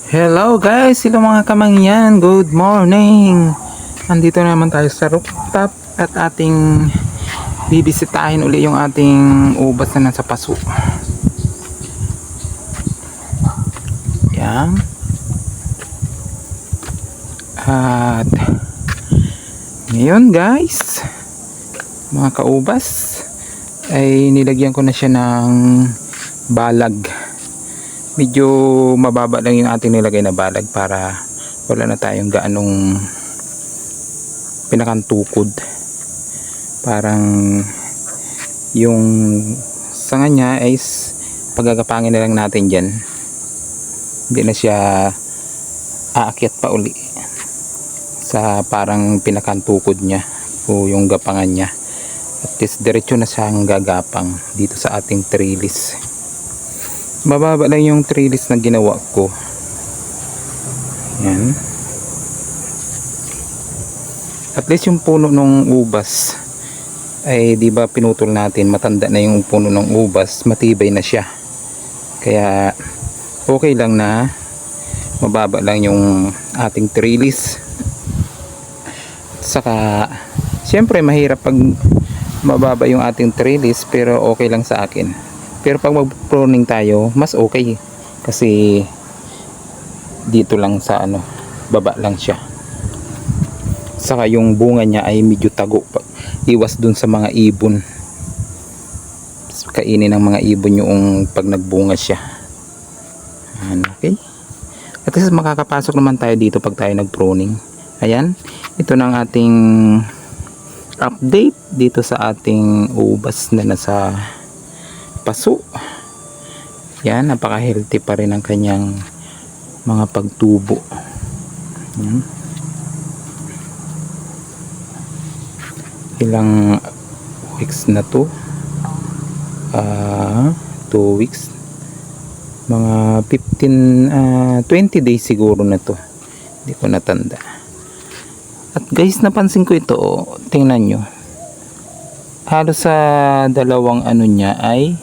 Hello guys, sila mga kamangyan, good morning. Andito naman tayo sa rooftop at ating bibisitahin uli yung ating ubas na nasa paso. Yan. At ngayon guys, mga kaubas, ay nilagyan ko na siya ng balag. Medyo mababa lang yung ating nilagay na balag para wala na tayong gaanong pinakantukod. Parang yung sanga niya ay pagagapangin na lang natin dyan, hindi na siya aakyat pa uli sa parang pinakantukod niya o yung gapangan niya. At least diretso na siyang gagapang dito sa ating trellis. Mababa lang yung trellis na ginawa ko. Yan. At least yung puno ng ubas ay di ba pinutol natin, matanda na yung puno ng ubas, matibay na siya. Kaya okay lang na mababa lang yung ating trellis. Saka syempre mahirap pag mababa yung ating trellis, pero okay lang sa akin. Pero pag mag-pruning tayo, mas okay kasi dito lang sa baba lang siya. Saka yung bunga niya ay medyo tago, iwas dun sa mga ibon, kainin ng mga ibon yung pag nagbunga siya. Okay, at least makakapasok naman tayo dito pag tayo nag-pruning. Ayan, ito na ang ating update dito sa ating ubas na nasa paso. Yan, napaka healthy pa rin ang kanyang mga pagtubo. Yan. Ilang weeks na to? 2 weeks, mga 20 days siguro na to, hindi ko natanda. At guys, napansin ko ito, tingnan nyo, halos sa dalawang niya ay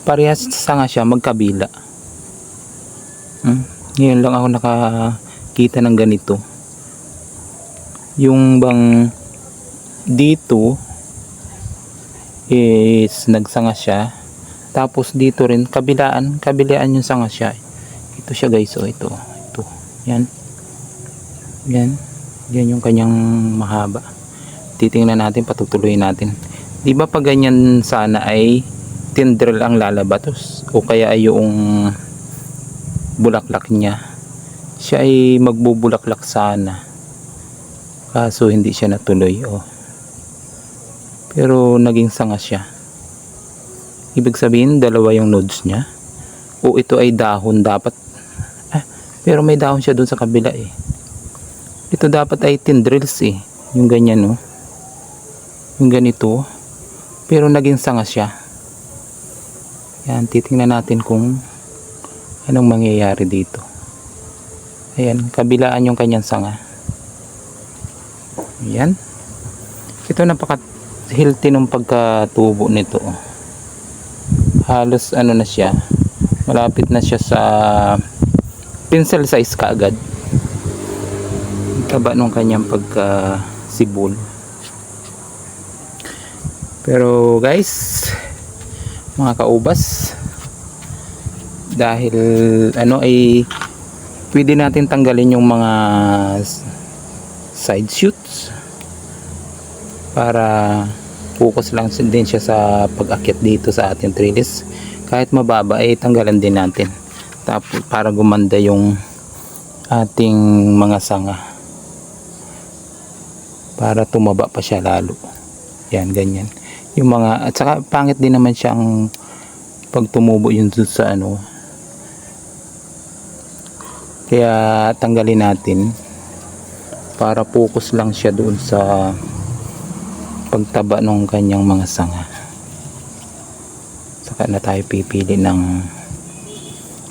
parehas sanga siya, magkabila. Ngayon lang ako nakakita ng ganito, yung bang dito is nagsanga siya, tapos dito rin kabilaan yung sanga siya. Ito siya guys, ito yan yung kanyang mahaba. Titingnan natin, patutuloy natin. Di ba pag ganyan sana ay tendril ang lalabatos, o kaya ay yung bulaklak niya, siya ay magbubulaklak sana, kaso hindi siya natuloy. Pero naging sanga siya. Ibig sabihin dalawa yung nodes niya, o ito ay dahon dapat. Pero may dahon siya dun sa kabila ito dapat ay tendrils yung ganyan yung ganito, pero naging sanga siya. Yan, titingnan natin kung anong mangyayari dito. Ayan, kabilaan yung kanyang sanga. Ayan, ito napaka healthy nung pagkatubo nito. Halos na siya, malapit na siya sa pencil size kaagad. Taba nung kanyang pagkasibol. Pero guys, mga kaubas, dahil ay pwede natin tanggalin yung mga side shoots para focus lang din siya sa pag-akyat dito sa ating trellis. Kahit mababa ay tanggalan din natin, tapos para gumanda yung ating mga sanga, para tumaba pa siya lalo. Yan, ganyan yung mga, at saka pangit din naman siyang pag tumubo yun sa kaya tanggalin natin para focus lang siya doon sa pagtaba ng kanyang mga sanga. Saka na tayo pipili ng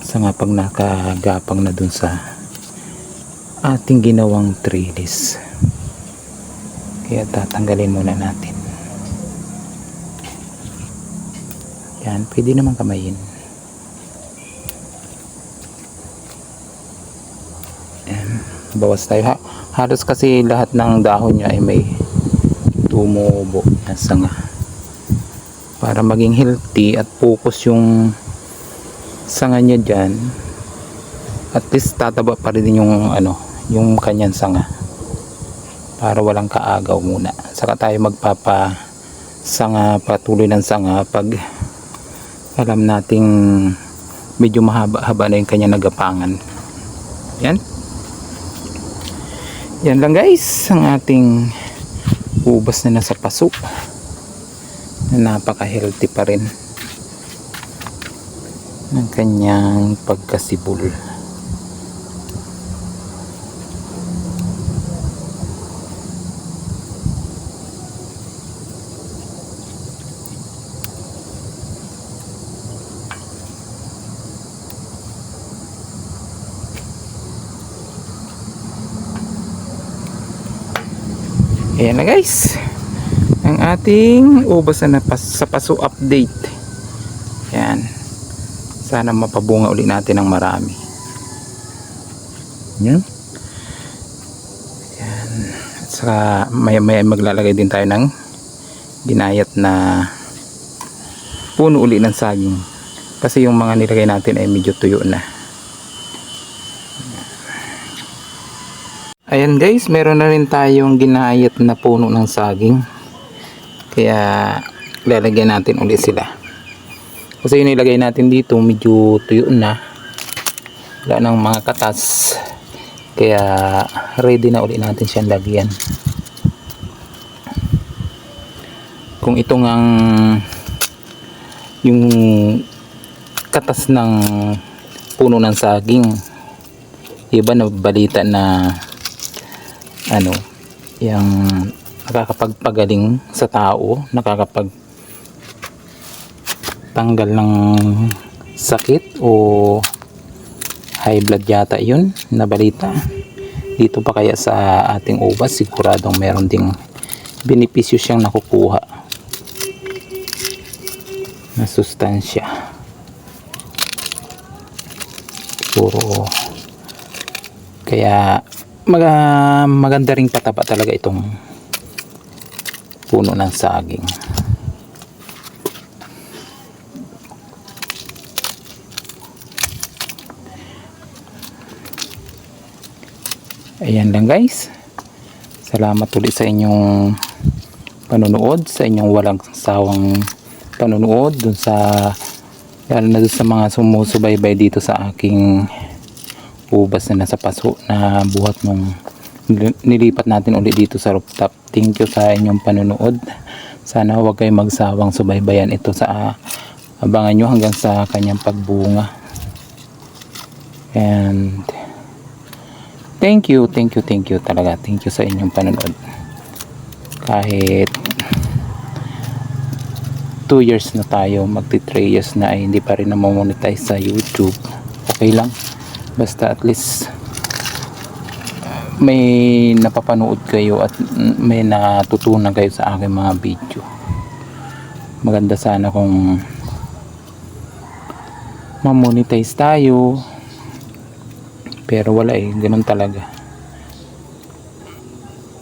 sanga pag nakagapang na doon sa ating ginawang trellis. Kaya tatanggalin muna natin. Yan, pwede naman kamayin. bawas tayo. Halos kasi lahat ng dahon niya ay may tumubo na sanga. Para maging healthy at focus yung sanga niya dyan, at least tataba pa rin yung yung kanyang sanga, para walang kaagaw muna. Saka tayo magpapasanga, patuloy ng sanga pag alam nating medyo mahaba-haba na yung kanyang nagapangan. Yan lang guys ang ating ubas na nasa paso, na napaka healthy pa rin ng kanyang pagkasibol. Ayan na guys ang ating ubas na sa paso update. Yan, sana mapabunga ulit natin ng marami. Yan. Yan. At saka maya maglalagay din tayo ng ginayat na puno ulit ng saging, kasi yung mga nilagay natin ay medyo tuyo na. Ayan guys, meron na rin tayong ginayat na puno ng saging, kaya lalagyan natin ulit sila, kasi yung nilagay natin dito medyo tuyo na, wala ng mga katas, kaya ready na ulit natin siyang lagyan. Kung ito ngang yung katas ng puno ng saging, iba na balita na yung nakakapagpagaling sa tao, nakakapagtanggal ng sakit o high blood yata yun na balita. Dito pa kaya sa ating ubas, siguradong meron ding benepisyo siyang nakukuha na sustansya. Siguro kaya maganda ring pataba talaga itong puno ng saging. Ayan lang guys, salamat ulit sa inyong panonood, sa inyong walang sawang panonood, lalo na dun sa mga sumusubaybay dito sa aking ubas na nasa paso na buhat nung nilipat natin ulit dito sa rooftop. Thank you sa inyong panonood. Sana huwag kayong magsawang subaybayan ito, abangan nyo hanggang sa kanyang pagbunga. And thank you talaga. Thank you sa inyong panonood. Kahit 2 years na tayo, magti 3 years na, ay hindi pa rin na-monetize sa YouTube. Okay lang, basta at least may napapanood kayo at may natutunan kayo sa aking mga video. Maganda sana kung ma-monetize tayo, pero wala ganun talaga.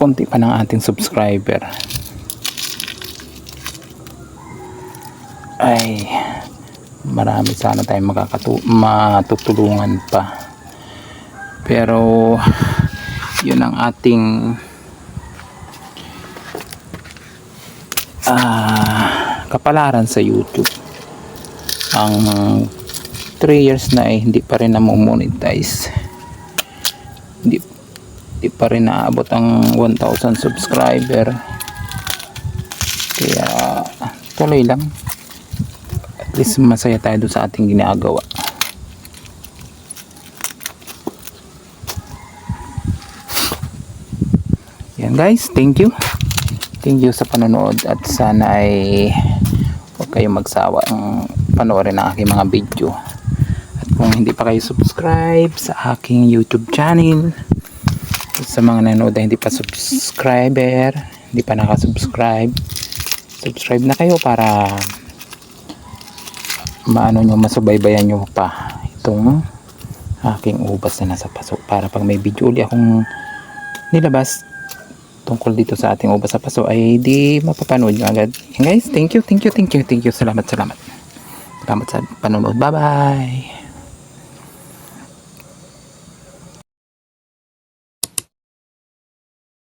Konti pa ng ating subscriber. Ay, marami sana tayong matutulungan pa, pero yun ang ating kapalaran sa YouTube. Ang 3 years na hindi pa rin na-monetize, hindi pa rin naabot ang 1,000 subscriber. Kaya tuloy lang, at least masaya tayo doon sa ating ginagawa. Yan guys, thank you sa panonood, at sana ay huwag kayong magsawang panoorin ang aking mga video. At kung hindi pa kayo subscribe sa aking YouTube channel, sa mga nanonood na hindi pa subscriber, hindi pa nakasubscribe, subscribe na kayo para masubaybayan nyo pa itong aking ubas na nasa paso, para pag may video uli akong nilabas tungkol dito sa ating ubas sa paso ay di mapapanood nyo agad. And guys, thank you. Salamat sa panonood. Bye bye.